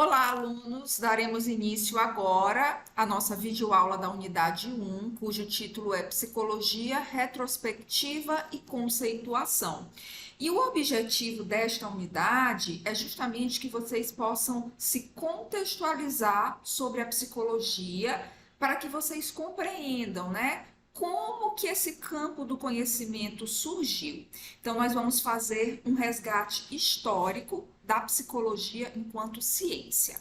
Olá, alunos! Daremos início agora à nossa videoaula da unidade 1, cujo título é Psicologia, Retrospectiva e Conceituação. E o objetivo desta unidade é justamente que vocês possam se contextualizar sobre a psicologia para que vocês compreendam, né? Como que esse campo do conhecimento surgiu. Então, nós vamos fazer um resgate histórico da psicologia enquanto ciência.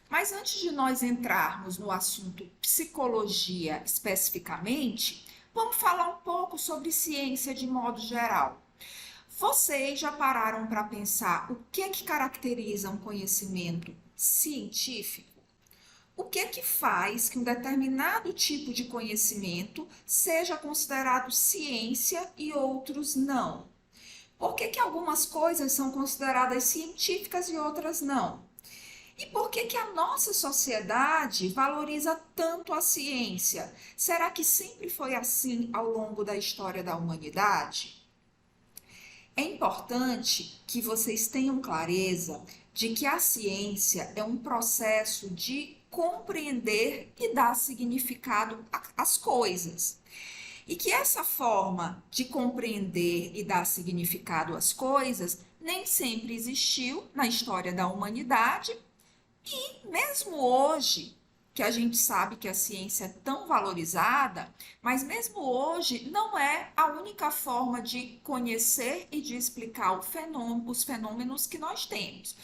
Mas antes de nós entrarmos no assunto psicologia especificamente, vamos falar um pouco sobre ciência de modo geral. Vocês já pararam para pensar o que caracteriza um conhecimento científico? O que faz que um determinado tipo de conhecimento seja considerado ciência e outros não? Por que algumas coisas são consideradas científicas e outras não? E por que a nossa sociedade valoriza tanto a ciência? Será que sempre foi assim ao longo da história da humanidade? É importante que vocês tenham clareza de que a ciência é um processo de compreender e dar significado às coisas. E que essa forma de compreender e dar significado às coisas nem sempre existiu na história da humanidade e mesmo hoje, que a gente sabe que a ciência é tão valorizada, mas mesmo hoje não é a única forma de conhecer e de explicar os fenômenos que nós temos.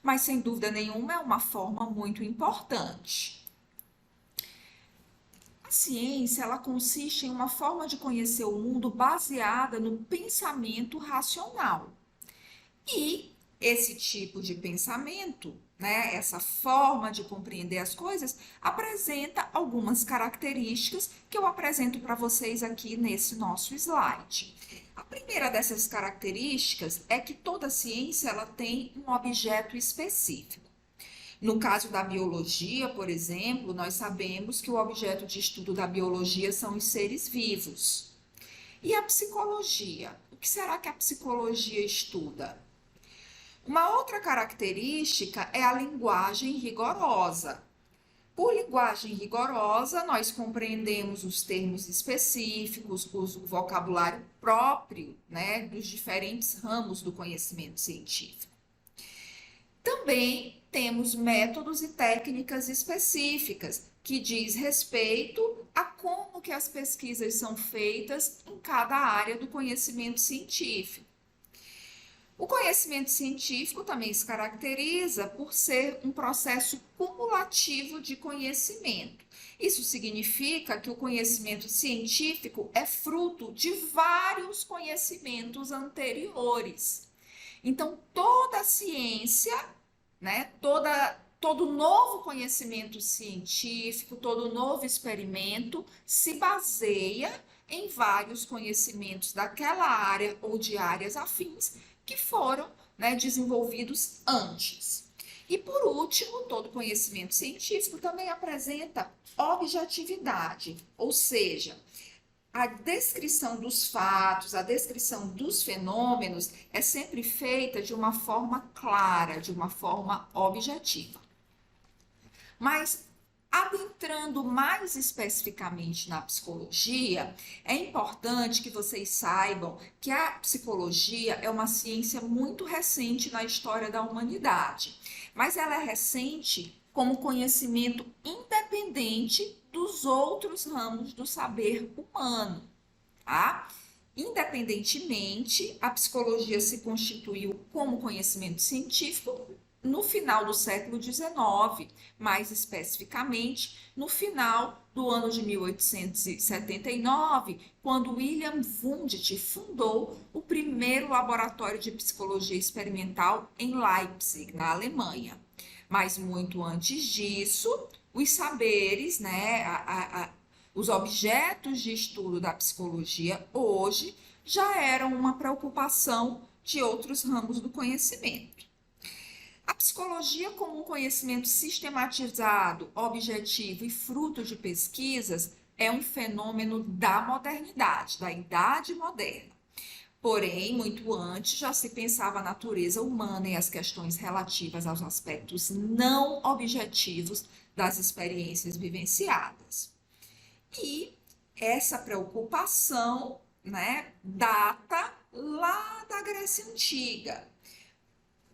Mas sem dúvida nenhuma é uma forma muito importante. A ciência, ela consiste em uma forma de conhecer o mundo baseada no pensamento racional. E esse tipo de pensamento, né, essa forma de compreender as coisas, apresenta algumas características que eu apresento para vocês aqui nesse nosso slide. A primeira dessas características é que toda ciência ela tem um objeto específico. No caso da biologia, por exemplo, nós sabemos que o objeto de estudo da biologia são os seres vivos. E a psicologia? O que será que a psicologia estuda? Uma outra característica é a linguagem rigorosa. Por linguagem rigorosa, nós compreendemos os termos específicos, o vocabulário próprio, né, dos diferentes ramos do conhecimento científico. Também temos métodos e técnicas específicas que diz respeito a como que as pesquisas são feitas em cada área do conhecimento científico. O conhecimento científico também se caracteriza por ser um processo cumulativo de conhecimento. Isso significa que o conhecimento científico é fruto de vários conhecimentos anteriores. Então, toda a ciência, né, todo novo conhecimento científico, todo novo experimento se baseia em vários conhecimentos daquela área ou de áreas afins que foram, né, desenvolvidos antes. E por último, todo conhecimento científico também apresenta objetividade, ou seja, a descrição dos fatos, a descrição dos fenômenos é sempre feita de uma forma clara, de uma forma objetiva. Mas, adentrando mais especificamente na psicologia, é importante que vocês saibam que a psicologia é uma ciência muito recente na história da humanidade, mas ela é recente como conhecimento independente dos outros ramos do saber humano, tá? Independentemente, a psicologia se constituiu como conhecimento científico no final do século XIX, mais especificamente no final do ano de 1879, quando William Wundt fundou o primeiro laboratório de psicologia experimental em Leipzig, na Alemanha. Mas muito antes disso, os saberes, né, os objetos de estudo da psicologia hoje já eram uma preocupação de outros ramos do conhecimento. A psicologia, como um conhecimento sistematizado, objetivo e fruto de pesquisas, é um fenômeno da modernidade, da idade moderna. Porém, muito antes já se pensava a natureza humana e as questões relativas aos aspectos não objetivos das experiências vivenciadas. E essa preocupação, né, data lá da Grécia Antiga.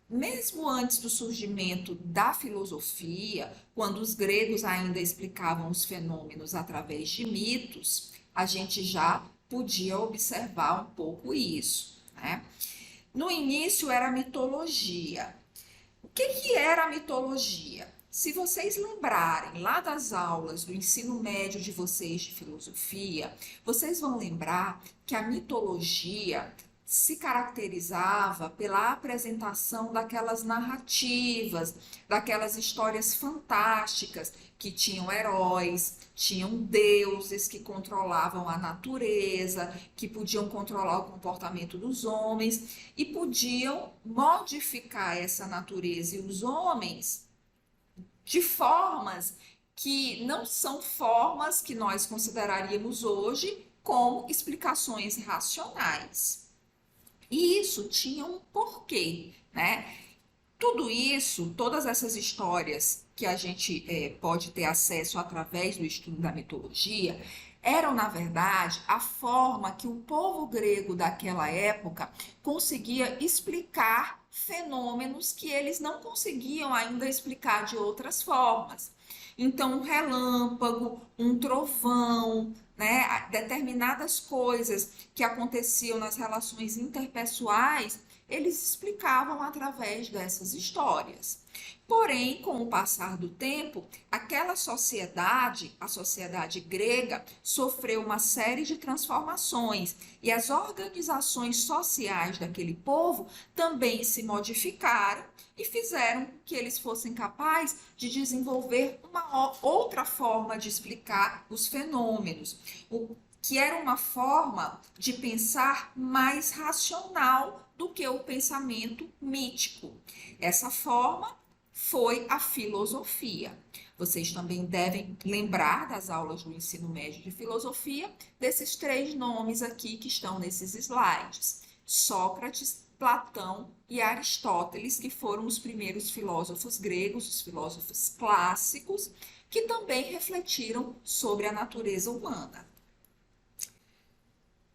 Mesmo antes do surgimento da filosofia, quando os gregos ainda explicavam os fenômenos através de mitos, a gente já podia observar um pouco isso, né? No início era a mitologia. O que era a mitologia? Se vocês lembrarem lá das aulas do ensino médio de vocês de filosofia, vocês vão lembrar que a mitologia se caracterizava pela apresentação daquelas narrativas, daquelas histórias fantásticas que tinham heróis, tinham deuses que controlavam a natureza, que podiam controlar o comportamento dos homens e podiam modificar essa natureza e os homens de formas que não são formas que nós consideraríamos hoje como explicações racionais. E isso tinha um porquê, né? Tudo isso, todas essas histórias que a gente pode ter acesso através do estudo da mitologia, eram, na verdade, a forma que o povo grego daquela época conseguia explicar fenômenos que eles não conseguiam ainda explicar de outras formas. Então, um relâmpago, um trovão, né, determinadas coisas que aconteciam nas relações interpessoais, eles explicavam através dessas histórias. Porém, com o passar do tempo, aquela sociedade, a sociedade grega, sofreu uma série de transformações e as organizações sociais daquele povo também se modificaram e fizeram que eles fossem capazes de desenvolver uma outra forma de explicar os fenômenos, que era uma forma de pensar mais racional do que o pensamento mítico. Essa forma foi a filosofia. Vocês também devem lembrar das aulas do ensino médio de filosofia, desses 3 nomes aqui que estão nesses slides: Sócrates, Platão e Aristóteles, que foram os primeiros filósofos gregos, os filósofos clássicos, que também refletiram sobre a natureza humana.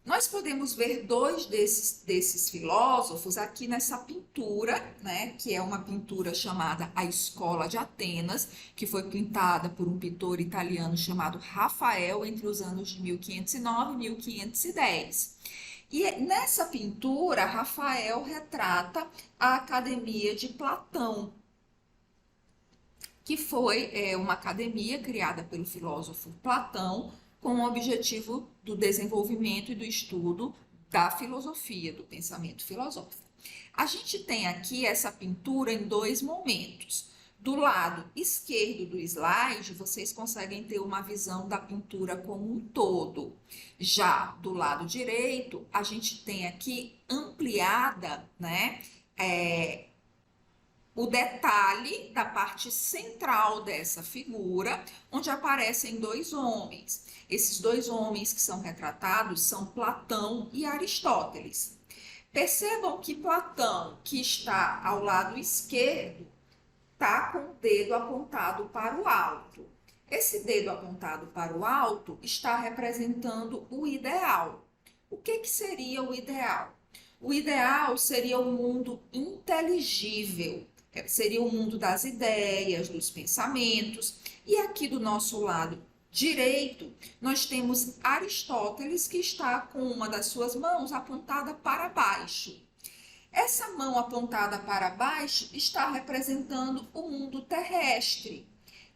Nós podemos ver 2 desses filósofos aqui nessa pintura, né, que é uma pintura chamada A Escola de Atenas, que foi pintada por um pintor italiano chamado Rafael entre os anos de 1509 e 1510. E nessa pintura, Rafael retrata a Academia de Platão, que foi uma academia criada pelo filósofo Platão, com o objetivo do desenvolvimento e do estudo da filosofia, do pensamento filosófico. A gente tem aqui essa pintura em 2 momentos. Do lado esquerdo do slide, vocês conseguem ter uma visão da pintura como um todo. Já do lado direito, a gente tem aqui ampliada, né, o detalhe da parte central dessa figura, onde aparecem 2 homens. Esses 2 homens que são retratados são Platão e Aristóteles. Percebam que Platão, que está ao lado esquerdo, está com o dedo apontado para o alto. Esse dedo apontado para o alto está representando o ideal. O que seria o ideal? O ideal seria um mundo inteligível, seria o mundo das ideias, dos pensamentos. E aqui do nosso lado direito, nós temos Aristóteles, que está com uma das suas mãos apontada para baixo. Essa mão apontada para baixo está representando o mundo terrestre.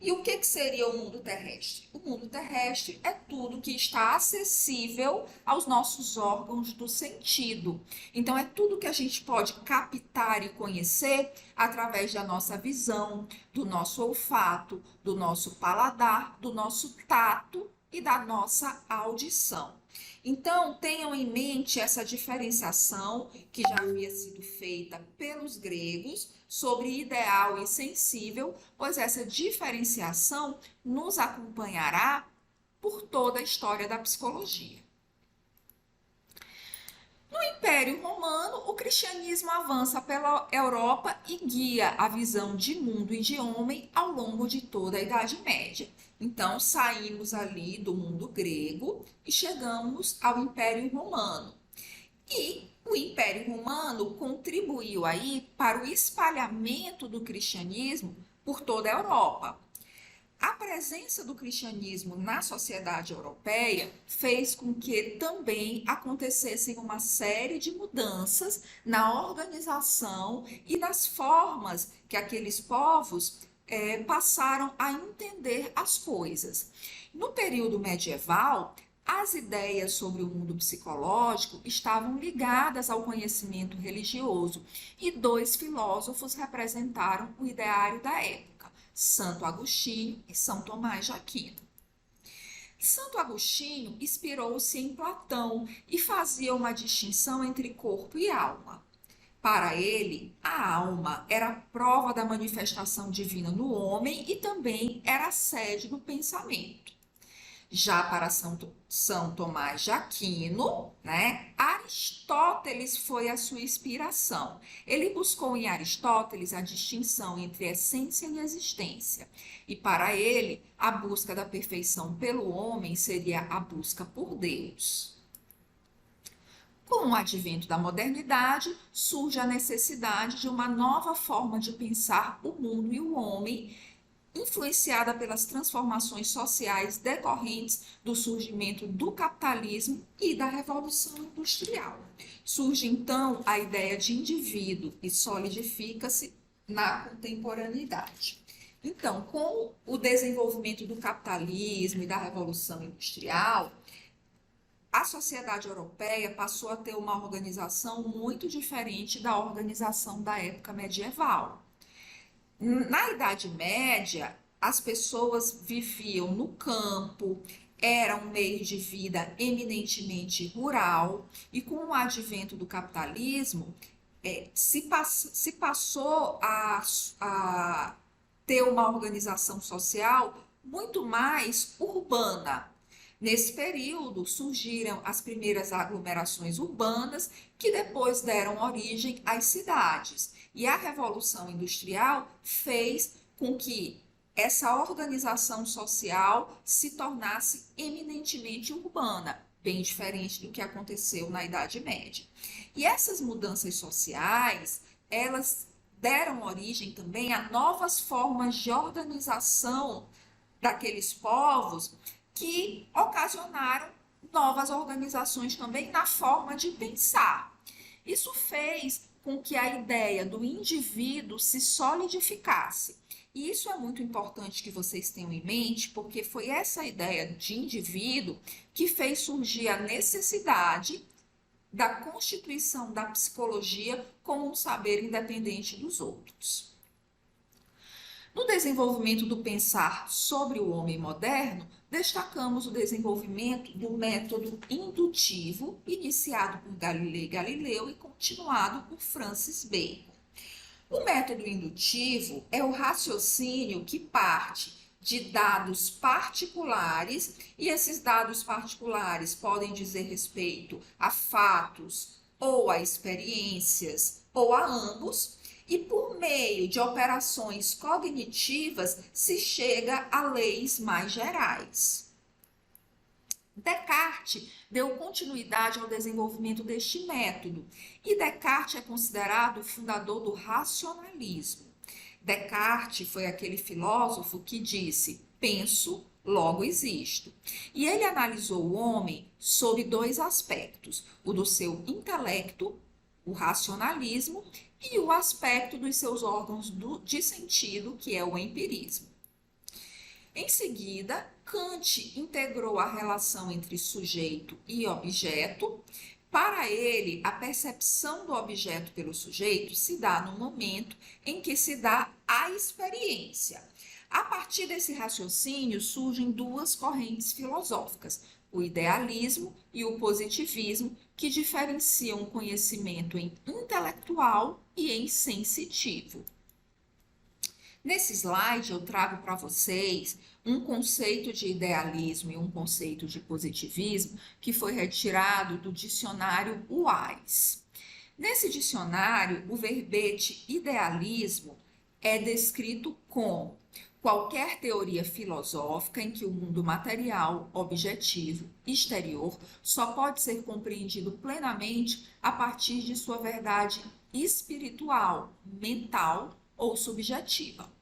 E o que seria o mundo terrestre? O mundo terrestre é tudo que está acessível aos nossos órgãos do sentido. Então, é tudo que a gente pode captar e conhecer através da nossa visão, do nosso olfato, do nosso paladar, do nosso tato e da nossa audição. Então, tenham em mente essa diferenciação que já havia sido feita pelos gregos sobre ideal e sensível, pois essa diferenciação nos acompanhará por toda a história da psicologia. No Império Romano, o cristianismo avança pela Europa e guia a visão de mundo e de homem ao longo de toda a Idade Média. Então, saímos ali do mundo grego e chegamos ao Império Romano. E o Império Romano contribuiu aí para o espalhamento do cristianismo por toda a Europa. A presença do cristianismo na sociedade europeia fez com que também acontecessem uma série de mudanças na organização e nas formas que aqueles povos passaram a entender as coisas. No período medieval, as ideias sobre o mundo psicológico estavam ligadas ao conhecimento religioso e dois filósofos representaram o ideário da época. Santo Agostinho e São Tomás de Aquino. Santo Agostinho inspirou-se em Platão e fazia uma distinção entre corpo e alma. Para ele, a alma era a prova da manifestação divina no homem e também era a sede do pensamento. Já para São Tomás de Aquino, Aristóteles foi a sua inspiração. Ele buscou em Aristóteles a distinção entre essência e existência. E para ele, a busca da perfeição pelo homem seria a busca por Deus. Com o advento da modernidade, surge a necessidade de uma nova forma de pensar o mundo e o homem, influenciada pelas transformações sociais decorrentes do surgimento do capitalismo e da Revolução Industrial. Surge então a ideia de indivíduo e solidifica-se na contemporaneidade. Então, com o desenvolvimento do capitalismo e da Revolução Industrial, a sociedade europeia passou a ter uma organização muito diferente da organização da época medieval. Na Idade Média, as pessoas viviam no campo, era um meio de vida eminentemente rural, e com o advento do capitalismo, se passou a ter uma organização social muito mais urbana. Nesse período, surgiram as primeiras aglomerações urbanas, que depois deram origem às cidades. E a Revolução Industrial fez com que essa organização social se tornasse eminentemente urbana, bem diferente do que aconteceu na Idade Média. E essas mudanças sociais, elas deram origem também a novas formas de organização daqueles povos, que ocasionaram novas organizações também na forma de pensar. Isso fez com que a ideia do indivíduo se solidificasse. E isso é muito importante que vocês tenham em mente, porque foi essa ideia de indivíduo que fez surgir a necessidade da constituição da psicologia como um saber independente dos outros. No desenvolvimento do pensar sobre o homem moderno, destacamos o desenvolvimento do método indutivo, iniciado por Galileu e continuado por Francis Bacon. O método indutivo é o raciocínio que parte de dados particulares, e esses dados particulares podem dizer respeito a fatos ou a experiências ou a ambos, e por meio de operações cognitivas se chega a leis mais gerais. Descartes deu continuidade ao desenvolvimento deste método, e Descartes é considerado o fundador do racionalismo. Descartes foi aquele filósofo que disse: penso, logo existo. E ele analisou o homem sob dois aspectos: o do seu intelecto, o racionalismo, e o aspecto dos seus órgãos de sentido, que é o empirismo. Em seguida, Kant integrou a relação entre sujeito e objeto. Para ele, a percepção do objeto pelo sujeito se dá no momento em que se dá a experiência. A partir desse raciocínio surgem duas correntes filosóficas, o idealismo e o positivismo, que diferenciam o conhecimento em intelectual e em sensitivo. Nesse slide, eu trago para vocês um conceito de idealismo e um conceito de positivismo que foi retirado do dicionário Wise. Nesse dicionário, o verbete idealismo é descrito como qualquer teoria filosófica em que o mundo material, objetivo, exterior, só pode ser compreendido plenamente a partir de sua verdade espiritual, mental ou subjetiva.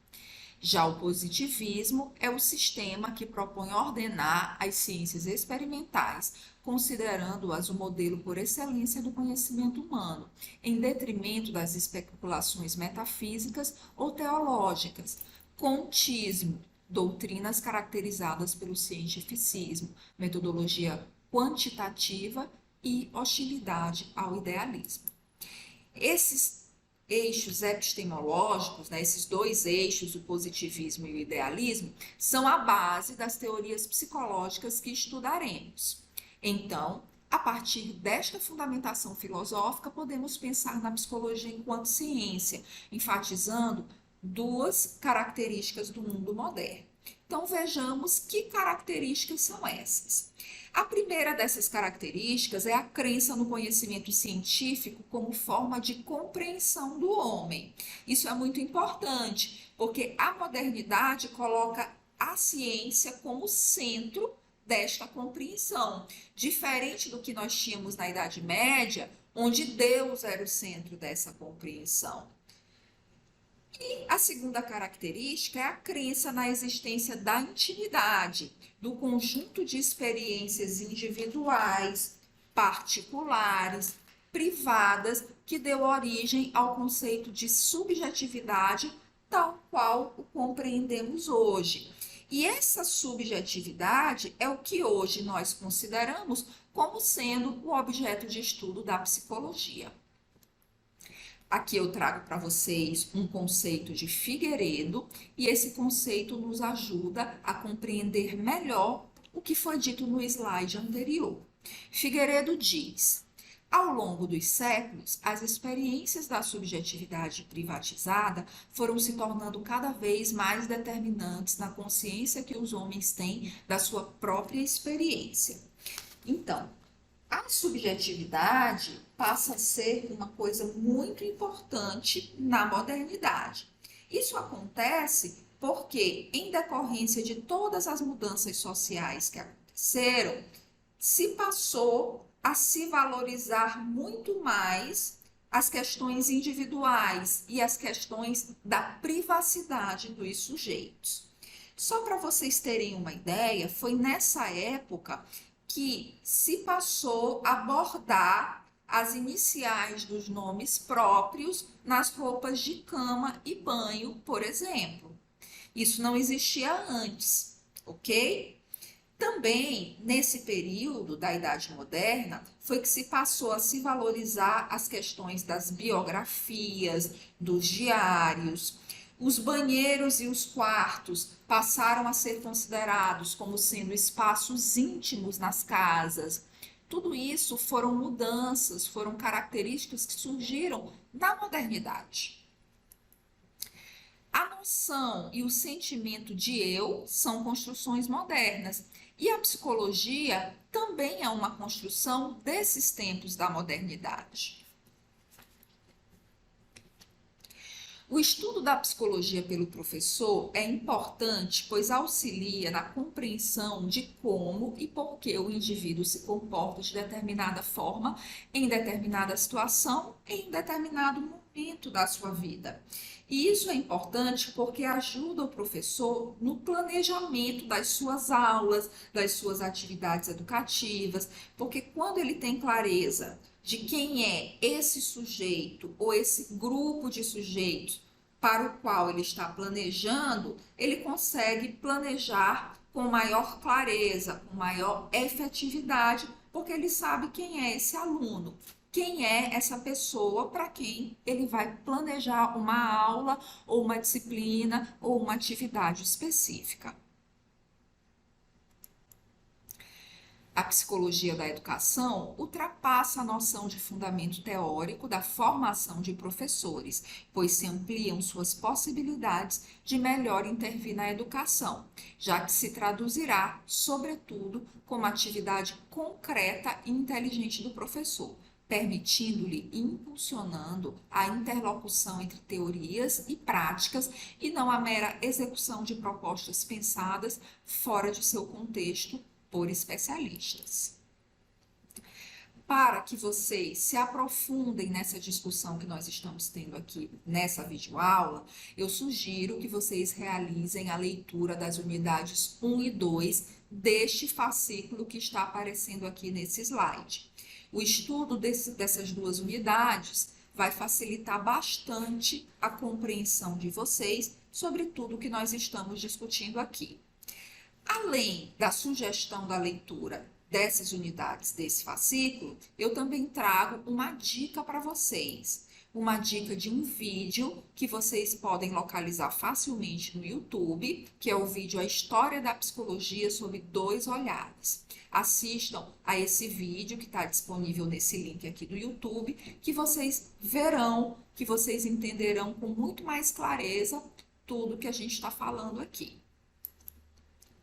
Já o positivismo é o sistema que propõe ordenar as ciências experimentais, considerando-as o modelo por excelência do conhecimento humano, em detrimento das especulações metafísicas ou teológicas. Contismo, doutrinas caracterizadas pelo cientificismo, metodologia quantitativa e hostilidade ao idealismo. Esses eixos epistemológicos, né, esses dois eixos, o positivismo e o idealismo, são a base das teorias psicológicas que estudaremos. Então, a partir desta fundamentação filosófica, podemos pensar na psicologia enquanto ciência, enfatizando duas características do mundo moderno. Então, vejamos que características são essas. A primeira dessas características é a crença no conhecimento científico como forma de compreensão do homem. Isso é muito importante, porque a modernidade coloca a ciência como centro desta compreensão, diferente do que nós tínhamos na Idade Média, onde Deus era o centro dessa compreensão. E a segunda característica é a crença na existência da intimidade, do conjunto de experiências individuais, particulares, privadas, que deu origem ao conceito de subjetividade, tal qual o compreendemos hoje. E essa subjetividade é o que hoje nós consideramos como sendo o objeto de estudo da psicologia. Aqui eu trago para vocês um conceito de Figueiredo e esse conceito nos ajuda a compreender melhor o que foi dito no slide anterior. Figueiredo diz: ao longo dos séculos, as experiências da subjetividade privatizada foram se tornando cada vez mais determinantes na consciência que os homens têm da sua própria experiência. Então, a subjetividade passa a ser uma coisa muito importante na modernidade. Isso acontece porque, em decorrência de todas as mudanças sociais que aconteceram, se passou a se valorizar muito mais as questões individuais e as questões da privacidade dos sujeitos. Só para vocês terem uma ideia, foi nessa época que se passou a bordar as iniciais dos nomes próprios nas roupas de cama e banho, por exemplo. Isso não existia antes, ok? Também, nesse período da Idade Moderna, foi que se passou a se valorizar as questões das biografias, dos diários. Os banheiros e os quartos passaram a ser considerados como sendo espaços íntimos nas casas. Tudo isso foram mudanças, foram características que surgiram na modernidade. A noção e o sentimento de eu são construções modernas e a psicologia também é uma construção desses tempos da modernidade. O estudo da psicologia pelo professor é importante, pois auxilia na compreensão de como e por que o indivíduo se comporta de determinada forma, em determinada situação, em determinado momento da sua vida. E isso é importante porque ajuda o professor no planejamento das suas aulas, das suas atividades educativas, porque quando ele tem clareza de quem é esse sujeito ou esse grupo de sujeitos para o qual ele está planejando, ele consegue planejar com maior clareza, com maior efetividade, porque ele sabe quem é esse aluno, quem é essa pessoa para quem ele vai planejar uma aula ou uma disciplina ou uma atividade específica. A psicologia da educação ultrapassa a noção de fundamento teórico da formação de professores, pois se ampliam suas possibilidades de melhor intervir na educação, já que se traduzirá, sobretudo, como atividade concreta e inteligente do professor, permitindo-lhe e impulsionando a interlocução entre teorias e práticas e não a mera execução de propostas pensadas fora de seu contexto por especialistas. Para que vocês se aprofundem nessa discussão que nós estamos tendo aqui nessa videoaula, eu sugiro que vocês realizem a leitura das unidades 1 e 2 deste fascículo que está aparecendo aqui nesse slide. O estudo dessas duas unidades vai facilitar bastante a compreensão de vocês sobre tudo que nós estamos discutindo aqui. Além da sugestão da leitura dessas unidades desse fascículo, eu também trago uma dica para vocês. Uma dica de um vídeo que vocês podem localizar facilmente no YouTube, que é o vídeo A História da Psicologia sob 2 olhares. Assistam a esse vídeo que está disponível nesse link aqui do YouTube, que vocês verão, que vocês entenderão com muito mais clareza tudo que a gente está falando aqui.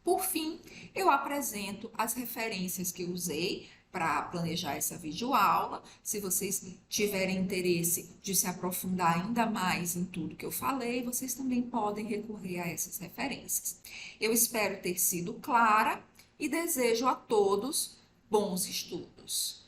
Por fim, eu apresento as referências que eu usei para planejar essa videoaula. Se vocês tiverem interesse de se aprofundar ainda mais em tudo que eu falei, vocês também podem recorrer a essas referências. Eu espero ter sido clara e desejo a todos bons estudos.